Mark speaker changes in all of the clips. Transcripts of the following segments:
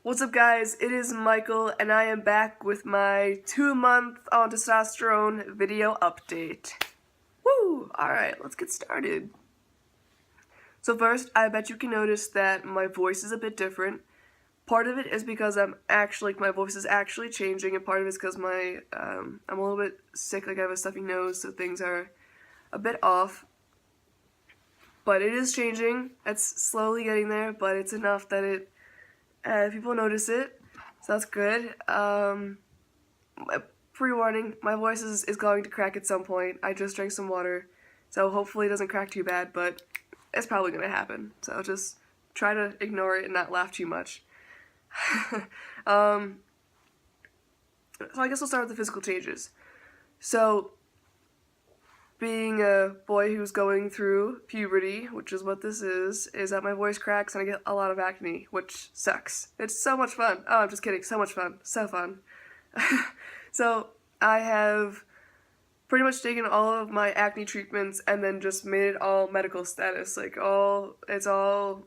Speaker 1: What's up, guys? It is Michael, and I am back with my 2-month on testosterone video update. Woo! Alright, let's get started. So first, I bet you can notice that my voice is a bit different. Part of it is because my voice is actually changing, and part of it is because I'm a little bit sick, like I have a stuffy nose, so things are a bit off. But it is changing. It's slowly getting there, but it's enough that people notice it, so that's good. Pre-warning, my voice is going to crack at some point. I just drank some water, so hopefully it doesn't crack too bad, but it's probably going to happen, so just try to ignore it and not laugh too much. So I guess we'll start with the physical changes. So, being a boy who's going through puberty, which is what this is that my voice cracks and I get a lot of acne, which sucks. It's so much fun. Oh, I'm just kidding. So much fun. So fun. So, I have pretty much taken all of my acne treatments and then just made it all medical status. It's all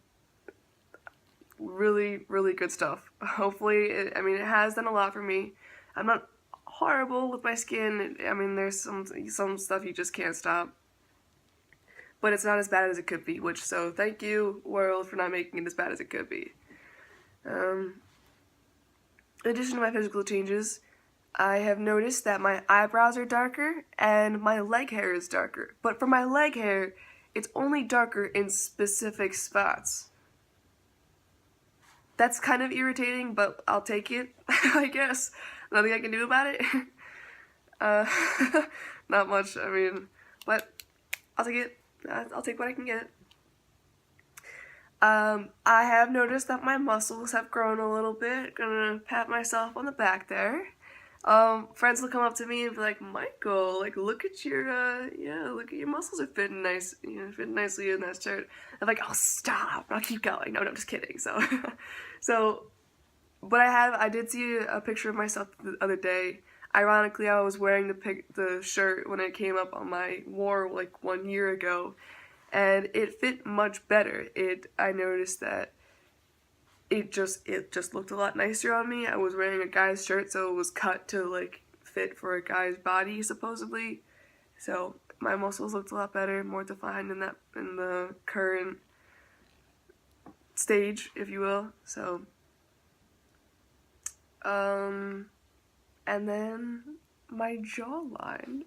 Speaker 1: really, really good stuff. Hopefully, it has done a lot for me. I'm not horrible with my skin. There's some stuff you just can't stop. But it's not as bad as it could be, so thank you, world, for not making it as bad as it could be. In addition to my physical changes, I have noticed that my eyebrows are darker and my leg hair is darker. But for my leg hair, it's only darker in specific spots. That's kind of irritating, but I'll take it, I guess. Nothing I can do about it. Not much, but I'll take it. I'll take what I can get. I have noticed that my muscles have grown a little bit. Gonna pat myself on the back there. Friends will come up to me and be like, Michael, look at your, look at your muscles are fitting nice, fitting nicely in that shirt. I'm like, oh, stop, I'll keep going. No, I'm just kidding. But I did see a picture of myself the other day. Ironically, I was wearing the shirt when it came up on my war 1 year ago, and it fit much better. I noticed that it just looked a lot nicer on me. I was wearing a guy's shirt, so it was cut to fit for a guy's body supposedly. So my muscles looked a lot better, more defined in the current stage, if you will. So and then my jawline.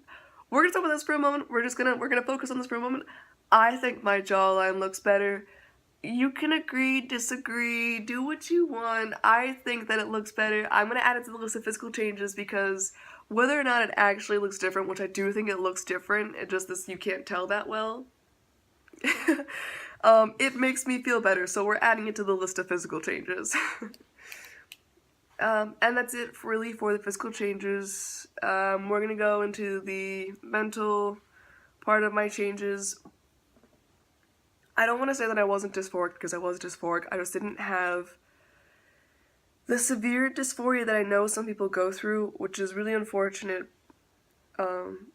Speaker 1: We're gonna talk about this for a moment. We're gonna focus on this for a moment. I think my jawline looks better. You can agree, disagree, do what you want. I think that it looks better. I'm gonna add it to the list of physical changes because whether or not it actually looks different, which I do think it looks different, you can't tell that well. It makes me feel better, so we're adding it to the list of physical changes. And that's it really for the physical changes. We're gonna go into the mental part of my changes. I don't want to say that I wasn't dysphoric, because I was dysphoric. I just didn't have the severe dysphoria that I know some people go through, which is really unfortunate. And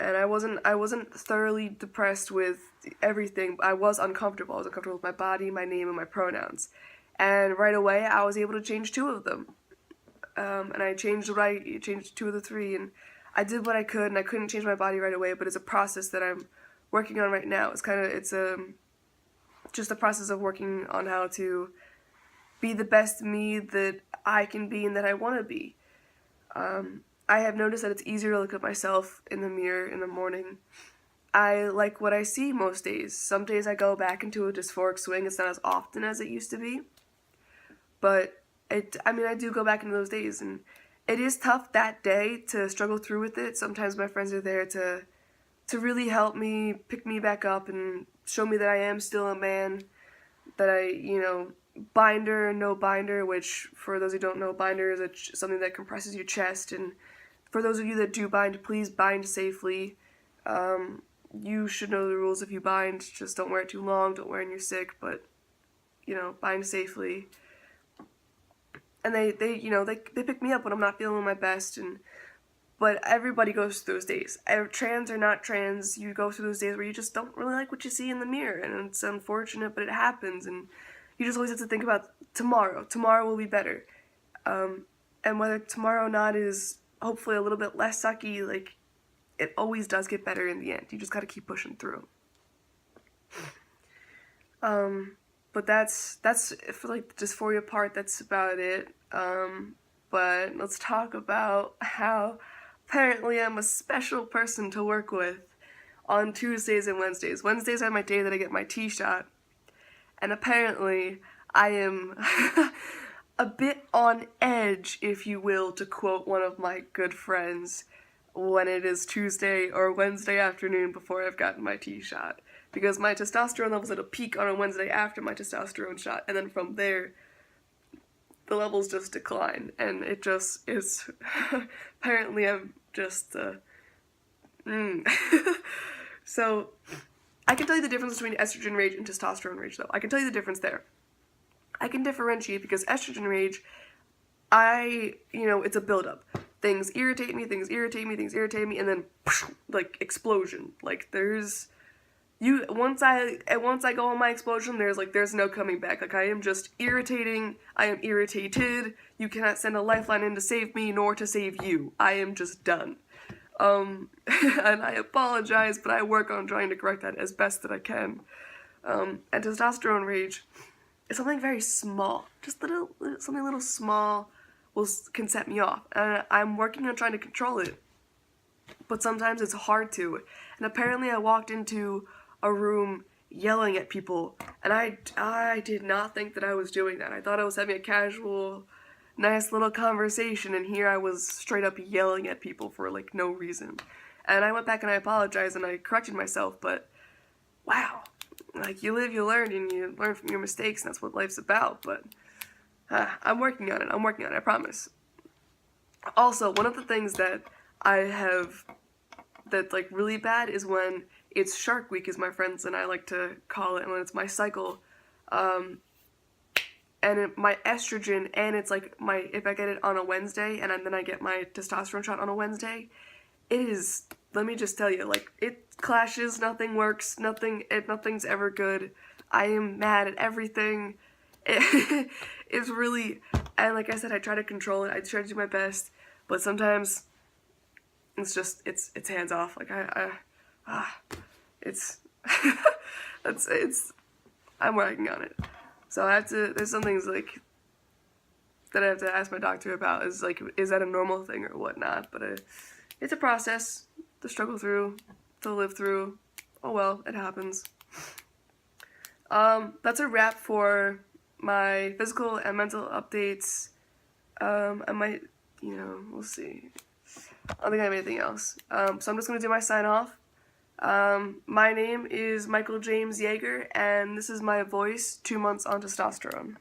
Speaker 1: I wasn't thoroughly depressed with everything. I was uncomfortable. I was uncomfortable with my body, my name, and my pronouns. And right away, I was able to change 2 of them. And I changed 2 of the 3, and I did what I could, and I couldn't change my body right away, but it's a process that I'm working on right now. It's just a process of working on how to be the best me that I can be and that I want to be. I have noticed that it's easier to look at myself in the mirror in the morning. I like what I see most days. Some days I go back into a dysphoric swing. It's not as often as it used to be, but I do go back into those days, and it is tough that day to struggle through with it. Sometimes my friends are there to really help me, pick me back up, and show me that I am still a man, that binder and no binder, which, for those who don't know, binder is something that compresses your chest, and for those of you that do bind, please bind safely. You should know the rules if you bind. Just don't wear it too long, don't wear it when you're sick, but, bind safely. And they pick me up when I'm not feeling my best, but everybody goes through those days. Trans or not trans, you go through those days where you just don't really like what you see in the mirror, and it's unfortunate, but it happens, and you just always have to think about tomorrow. Tomorrow will be better. And whether tomorrow or not is hopefully a little bit less sucky, like, it always does get better in the end. You just gotta keep pushing through. But that's for like the dysphoria part, that's about it. But let's talk about how apparently I'm a special person to work with on Tuesdays and Wednesdays. Wednesdays are my day that I get my T-shot, and apparently I am a bit on edge, if you will, to quote one of my good friends, when it is Tuesday or Wednesday afternoon before I've gotten my T-shot. Because my testosterone levels at a peak on a Wednesday after my testosterone shot, and then from there, the levels just decline, and it just is, apparently I'm just, So, I can tell you the difference between estrogen rage and testosterone rage, though. I can tell you the difference there. I can differentiate because estrogen rage, it's a buildup. Things irritate me, and then, like, explosion. Like, once I go on my explosion, there's no coming back. Like, I am just irritating, I am irritated, you cannot send a lifeline in to save me, nor to save you. I am just done. And I apologize, but I work on trying to correct that as best that I can. And testosterone rage is something very small. Just something a little small can set me off. And I'm working on trying to control it. But sometimes it's hard to. And apparently I walked into a room yelling at people, and I did not think that I was doing that. I thought I was having a casual, nice little conversation, and here I was straight up yelling at people for, like, no reason. And I went back and I apologized and I corrected myself, but wow. Like, you live, you learn, and you learn from your mistakes, and that's what life's about, but I'm working on it, I promise. Also, one of the things that I have that's, like, really bad is when it's Shark Week, as my friends and I like to call it, and when it's my cycle, and my estrogen, and it's like if I get it on a Wednesday, and then I get my testosterone shot on a Wednesday, let me just tell you, like, it clashes, nothing works, nothing's ever good. I am mad at everything. It's really, and like I said, I try to control it, I try to do my best, but sometimes it's just, it's hands off. Like, I'm working on it. So there's some things, like, that I have to ask my doctor about, is that a normal thing or whatnot, but it's a process to struggle through, to live through. Oh well, it happens. That's a wrap for my physical and mental updates. I might, we'll see. I don't think I have anything else. So I'm just going to do my sign off. My name is Michael James Yeager, and this is my voice 2 months on testosterone.